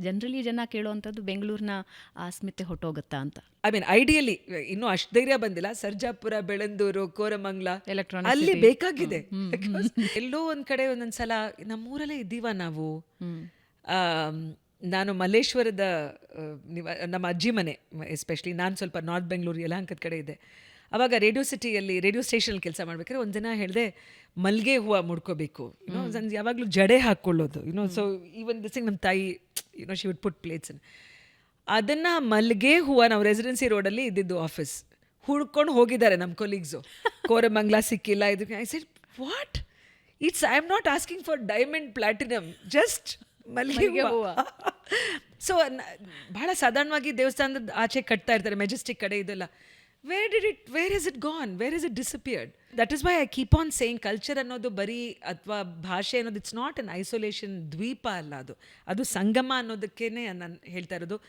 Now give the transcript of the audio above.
Generally ಜನ ಕೇಳುವಂಥದ್ದು ಬೆಂಗಳೂರಿನ ಅಸ್ಮಿತೆ ಹೊಟ್ಟೋಗುತ್ತಾ ಅಂತ. ಐ ಮೀನ್ ಐಡಿಯಲಿ ಇನ್ನೂ ಅಷ್ಟು ಧೈರ್ಯ ಬಂದಿಲ್ಲ. ಸರ್ಜಾಪುರ, ಬೆಳಂದೂರು, ಕೋರಮಂಗ್ಲ Electronic ಅಲ್ಲಿ city. ಬೇಕಾಗಿದೆ. Because ಎಲ್ಲೋ ಒಂದ್ ಕಡೆ ಒಂದೊಂದ್ಸಲ ನಮ್ಮೂರಲ್ಲೇ ಇದ್ದೀವ ನಾವು. ನಾನು ಮಲ್ಲೇಶ್ವರದ ನಮ್ಮ ಅಜ್ಜಿ ಮನೆ ಎಸ್ಪೆಷಲಿ, ನಾನು ಸ್ವಲ್ಪ ನಾರ್ತ್ ಬೆಂಗಳೂರು ಯಲಹಂಕದ ಕಡೆ ಇದೆ. ಅವಾಗ ರೇಡಿಯೋ ಸಿಟಿಯಲ್ಲಿ ರೇಡಿಯೋ ಸ್ಟೇಷನಲ್ಲಿ ಕೆಲಸ ಮಾಡ್ಬೇಕಾದ್ರೆ ಒಂದಿನ ಹೇಳಿದೆ ಮಲ್ಲಿಗೆ ಹೂವು ಮುಡ್ಕೋಬೇಕು, ಯಾವಾಗಲೂ ಜಡೆ ಹಾಕ್ಕೊಳ್ಳೋದು, ಸೊ ಈವನ್ ದಿಸಿಂಗ್ ನಮ್ಮ ತಾಯಿ ಶಿ ವುಡ್ ಪುಟ್ ಪ್ಲೇಟ್ಸ್. ಅದನ್ನು ಮಲ್ಲಿಗೆ ಹೂವು ನಾವು ರೆಸಿಡೆನ್ಸಿ ರೋಡಲ್ಲಿ ಇದ್ದಿದ್ದು ಆಫೀಸ್ ಹುಡ್ಕೊಂಡು ಹೋಗಿದ್ದಾರೆ ನಮ್ಮ ಕೊಲೀಗ್ಸು. ಕೋರಮಂಗ್ಲ ಸಿಕ್ಕಿಲ್ಲ ಇದಕ್ಕೆ. I said what, I am not asking for diamond platinum, just ಮಲ್ಲಿಗೆ ಹೂವು. ಸೊ ಬಹಳ ಸಾಧಾರಣವಾಗಿ ದೇವಸ್ಥಾನದ ಆಚೆ ಕಟ್ತಾ ಇರ್ತಾರೆ, ಮೆಜೆಸ್ಟಿಕ್ ಕಡೆ ಇದೆಲ್ಲ. Where is it gone, where is it disappeared? That is why I keep on saying culture ಅನ್ನೋದು ಬರೀ ಅಥವಾ ಭಾಷೆ ಅನ್ನೋದು ಇಟ್ಸ್ ನಾಟ್ ಅನ್ ಐಸೋಲೇಷನ್ ದ್ವೀಪ ಅಲ್ಲ, ಅದು ಸಂಗಮ ಅನ್ನೋದಕ್ಕೇನೆ ನಾನು ಹೇಳ್ತಾ ಇರೋದು.